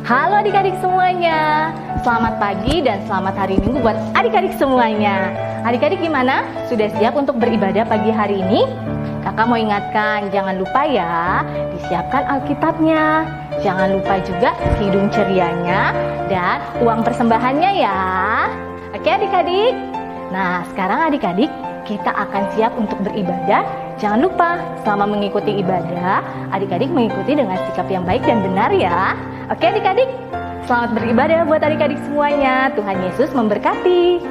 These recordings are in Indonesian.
Halo adik-adik semuanya, selamat pagi dan selamat hari Minggu buat adik-adik semuanya. Adik-adik gimana? Sudah siap untuk beribadah pagi hari ini? Kakak mau ingatkan, jangan lupa ya, disiapkan Alkitabnya. Jangan lupa juga kidung cerianya dan uang persembahannya ya. Oke adik-adik? Nah sekarang adik-adik, kita akan siap untuk beribadah. Jangan lupa, selama mengikuti ibadah, adik-adik mengikuti dengan sikap yang baik dan benar ya. Oke adik-adik, selamat beribadah buat adik-adik semuanya. Tuhan Yesus memberkati.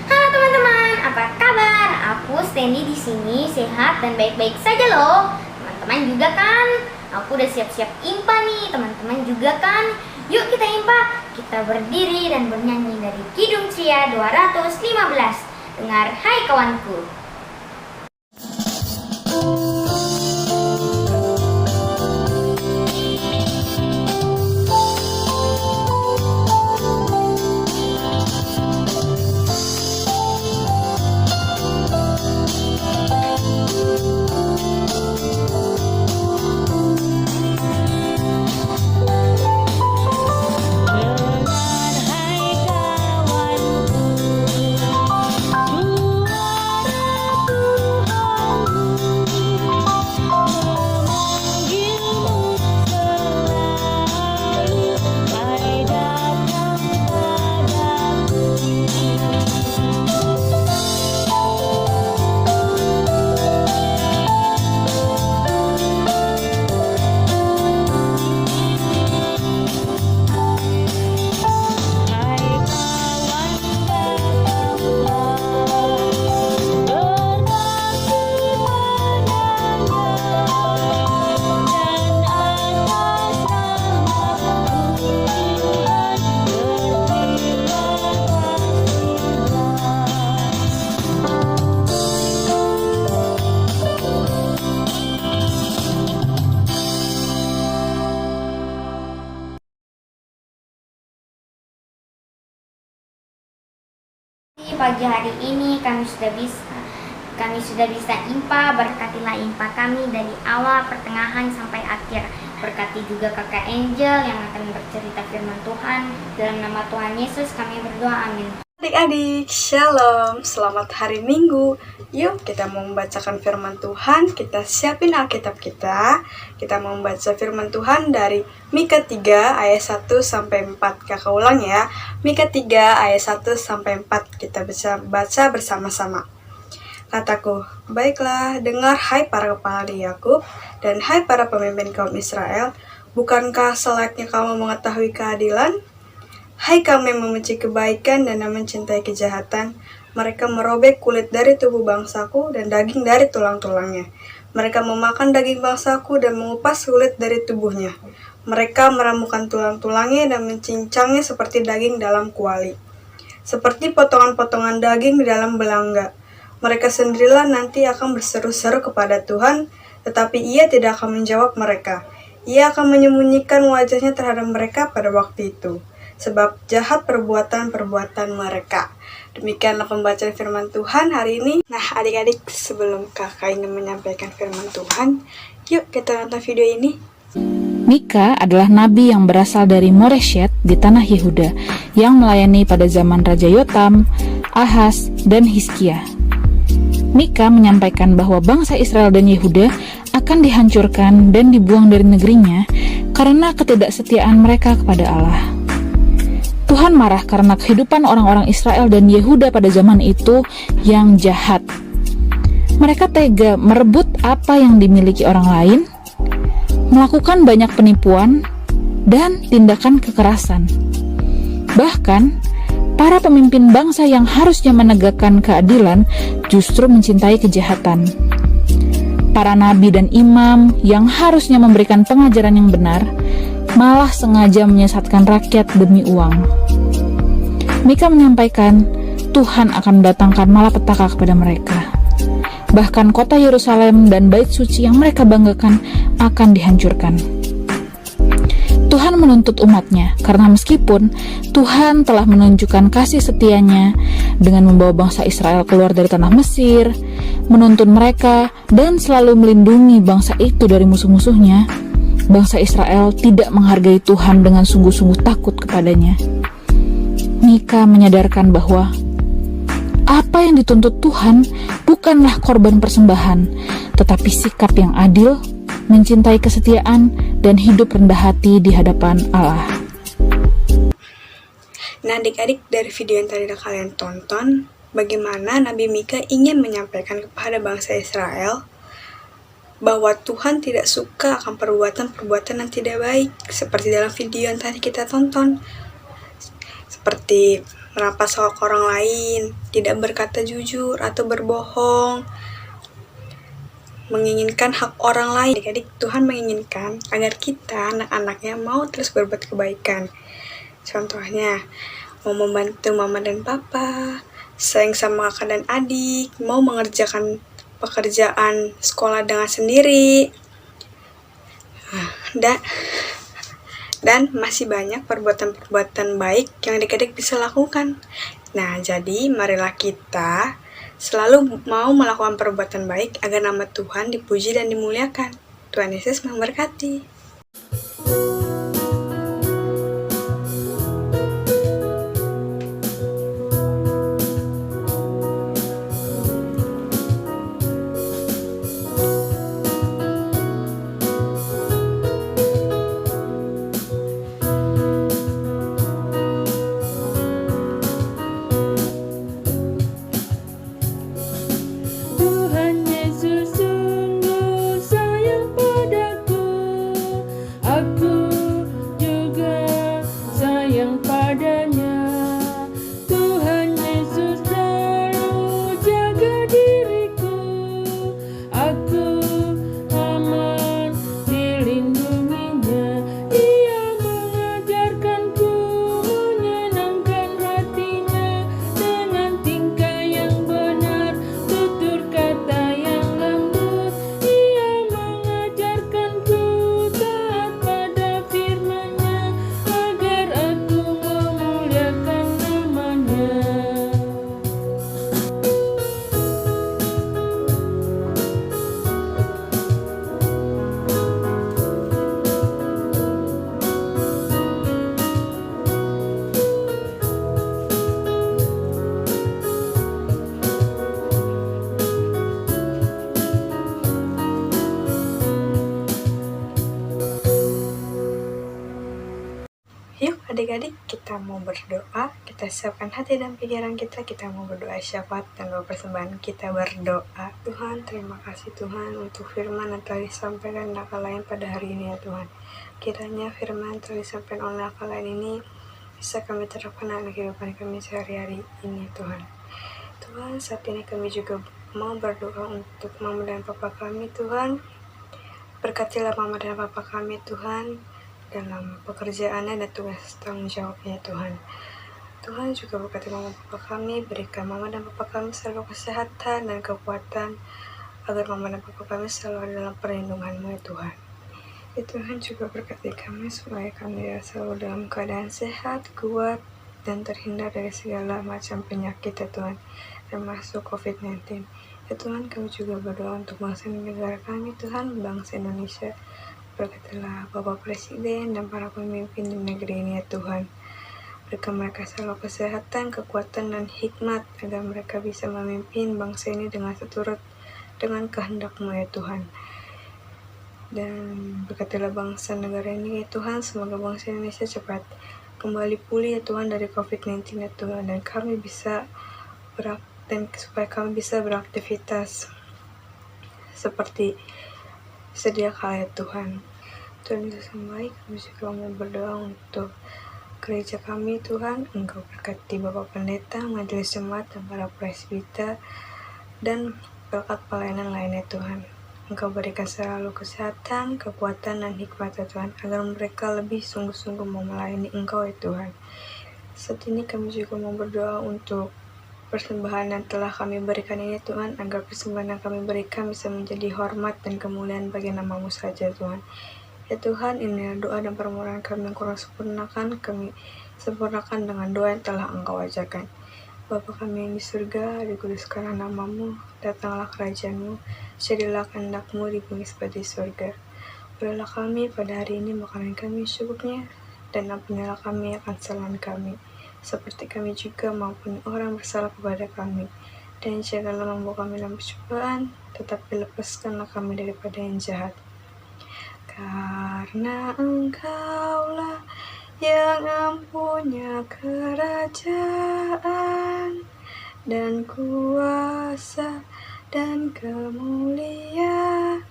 Halo teman-teman, apa kabar? Aku Stanley di sini sehat dan baik-baik saja loh. Teman-teman juga kan? Aku udah siap-siap impa nih, teman-teman juga kan? Yuk kita impa, kita berdiri dan bernyanyi dari Kidung Cia 215. Dengar Hai Kawanku. Pagi hari ini kami sudah bisa impa. Berkatilah impa kami dari awal, pertengahan sampai akhir. Berkati juga kakak Angel yang akan bercerita firman Tuhan. Dalam nama Tuhan Yesus kami berdoa, amin. Adik-adik, shalom, selamat hari Minggu. Yuk kita mau membacakan firman Tuhan. Kita siapin Alkitab kita. Kita mau membaca firman Tuhan dari Mika 3 ayat 1-4. Kakak ulang ya, Mika 3 ayat 1-4. Kita bisa baca bersama-sama. Kataku, baiklah, dengar hai para kepala di Yakub dan hai para pemimpin kaum Israel. Bukankah selayaknya kamu mengetahui keadilan? Hai kamu yang membenci kebaikan dan yang mencintai kejahatan, mereka merobek kulit dari tubuh bangsaku dan daging dari tulang-tulangnya. Mereka memakan daging bangsaku dan mengupas kulit dari tubuhnya. Mereka meramukan tulang-tulangnya dan mencincangnya seperti daging dalam kuali, seperti potongan-potongan daging di dalam belangga. Mereka sendirilah nanti akan berseru-seru kepada Tuhan, tetapi Ia tidak akan menjawab mereka. Ia akan menyembunyikan wajahnya terhadap mereka pada waktu itu, sebab jahat perbuatan-perbuatan mereka. Demikianlah pembacaan firman Tuhan hari ini. Nah adik-adik, sebelum kakak ingin menyampaikan firman Tuhan, yuk kita nonton video ini. Mika adalah nabi yang berasal dari Moreshet di tanah Yehuda yang melayani pada zaman Raja Yotam, Ahaz, dan Hizkia. Mika menyampaikan bahwa bangsa Israel dan Yehuda akan dihancurkan dan dibuang dari negerinya karena ketidaksetiaan mereka kepada Allah. Tuhan marah karena kehidupan orang-orang Israel dan Yehuda pada zaman itu yang jahat. Mereka tega merebut apa yang dimiliki orang lain, melakukan banyak penipuan, dan tindakan kekerasan. Bahkan, para pemimpin bangsa yang harusnya menegakkan keadilan justru mencintai kejahatan. Para nabi dan imam yang harusnya memberikan pengajaran yang benar malah sengaja menyesatkan rakyat demi uang. Mika menyampaikan Tuhan akan mendatangkan malapetaka kepada mereka. Bahkan kota Yerusalem dan bait suci yang mereka banggakan akan dihancurkan. Tuhan menuntut umatnya, karena meskipun Tuhan telah menunjukkan kasih setianya dengan membawa bangsa Israel keluar dari tanah Mesir, menuntun mereka, dan selalu melindungi bangsa itu dari musuh-musuhnya, bangsa Israel tidak menghargai Tuhan dengan sungguh-sungguh takut kepadanya. Mika menyadarkan bahwa apa yang dituntut Tuhan bukanlah korban persembahan, tetapi sikap yang adil, mencintai kesetiaan, dan hidup rendah hati di hadapan Allah. Nah, adik-adik, dari video yang tadi kalian tonton, bagaimana Nabi Mika ingin menyampaikan kepada bangsa Israel bahwa Tuhan tidak suka akan perbuatan-perbuatan yang tidak baik, seperti dalam video yang tadi kita tonton, seperti merampas hak orang lain, tidak berkata jujur atau berbohong, menginginkan hak orang lain. Adik-adik, Tuhan menginginkan agar kita, anak-anaknya, mau terus berbuat kebaikan. Contohnya, mau membantu mama dan papa, sayang sama kakak dan adik, mau mengerjakan pekerjaan sekolah dengan sendiri, dan masih banyak perbuatan-perbuatan baik yang adik-adik bisa lakukan. Nah, jadi marilah kita selalu mau melakukan perbuatan baik agar nama Tuhan dipuji dan dimuliakan. Tuhan Yesus memberkati. Tuhan Yesus sungguh sayang padaku, aku juga sayang padanya. Tuhan Yesus selalu jaga diriku, aku aman dilindunginya. Dia mengajarkanku menyenangkan hatinya dengan tingkah yang benar, tutur kata yang lembut. Ia mengajarkanku taat pada firman-Nya agar aku memuliakan nama-Nya. Yuk adik-adik, kita mau berdoa, kita siapkan hati dan pikiran kita mau berdoa syafaat dan doa persembahan. Kita berdoa. Tuhan, terima kasih Tuhan untuk firman yang telah disampaikan oleh lain pada hari ini ya Tuhan. Kiranya firman yang telah disampaikan oleh lain ini bisa kami terapkan dalam kehidupan kami sehari-hari ini Tuhan. Tuhan, saat ini kami juga mau berdoa untuk mama dan papa kami Tuhan. Berkatilah mama dan papa kami Tuhan dalam pekerjaannya dan tugas tanggung jawabnya Tuhan. Tuhan juga berkati mama dan papa kami, berikan mama dan papa kami selalu kesehatan dan kekuatan agar mama dan papa kami selalu ada dalam perlindungan-Mu ya Tuhan. Ya Tuhan juga berkati kami supaya kami selalu dalam keadaan sehat, kuat, dan terhindar dari segala macam penyakit ya Tuhan, termasuk COVID-19. Ya Tuhan, kami juga berdoa untuk bangsa dan negara kami Tuhan, bangsa Indonesia. Berkatilah Bapak Presiden dan para pemimpin di negeri ini ya Tuhan. Berikan mereka selalu kesehatan, kekuatan, dan hikmat agar mereka bisa memimpin bangsa ini dengan seturut dengan kehendak-Mu ya Tuhan. Dan berkatilah bangsa negara ini ya Tuhan, semoga bangsa Indonesia cepat kembali pulih ya Tuhan dari COVID-19 ya Tuhan, dan kami bisa supaya kami bisa beraktivitas seperti sedia kala ya Tuhan. Tuhan Yesus yang baik, kami juga mau berdoa untuk gereja kami Tuhan. Engkau berkati Bapak Pendeta, majelis jemaat, dan para presbiter, dan berkat pelayanan lainnya Tuhan. Engkau berikan selalu kesehatan, kekuatan, dan hikmat ya Tuhan, agar mereka lebih sungguh-sungguh mau melayani Engkau ya Tuhan. Saat ini kami juga mau berdoa untuk persembahan yang telah kami berikan ini Tuhan, agar persembahan yang kami berikan bisa menjadi hormat dan kemuliaan bagi nama-Mu saja Tuhan. Ya Tuhan, inilah doa dan permohonan kami yang kurang sempurnakan, kami sempurnakan dengan doa yang telah Engkau ajarkan. Bapa kami yang di surga, dikuduskanlah namamu, datanglah kerajaan-Mu, jadilah kehendak-Mu di bumi seperti di surga. Berilah kami pada hari ini makanan kami secukupnya, dan ampunilah kami akan kesalahan kami, seperti kami juga mengampuni orang bersalah kepada kami. Dan janganlah membawa kami dalam pencobaan, tetapi lepaskanlah kami daripada yang jahat. Karena Engkaulah yang empunya kerajaan dan kuasa dan kemuliaan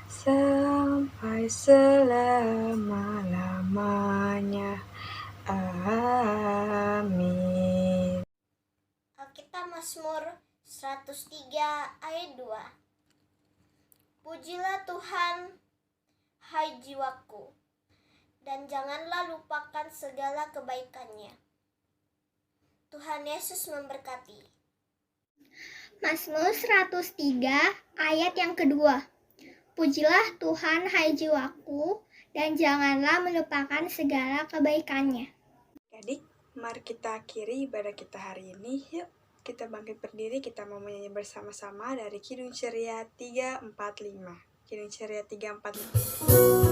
sampai selama-lamanya. Amin. Alkitab Mazmur 103 ayat 2. Pujilah Tuhan, hai jiwaku, dan janganlah lupakan segala kebaikannya. Tuhan Yesus memberkati. Mazmur 103 ayat yang kedua. Pujilah Tuhan hai jiwaku, dan janganlah melupakan segala kebaikannya. Adik, mari kita akhiri ibadah kita hari ini. Yuk, kita bangkit berdiri, kita mau menyanyi bersama-sama dari Kidung Ceria 345. Kidung Ceria 345.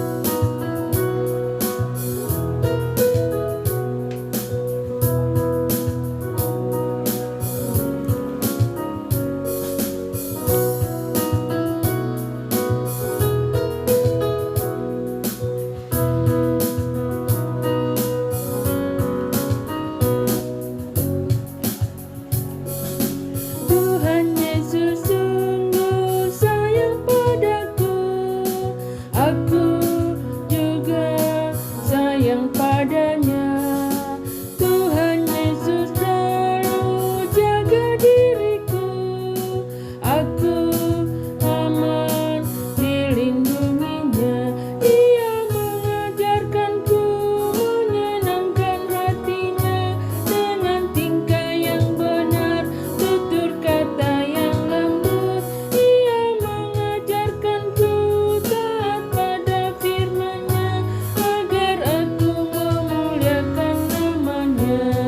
Tuhan Yesus sungguh sayang padaku, aku juga sayang padanya. Tuhan Yesus selalu jaga diriku, aku aman dilindunginya. Dia mengajarkanku menyenangkan hatinya dengan tingkah yang benar, tutur kata yang lembut. Ia mengajarkanku taat pada firman-Nya, agar aku memuliakan nama-Nya.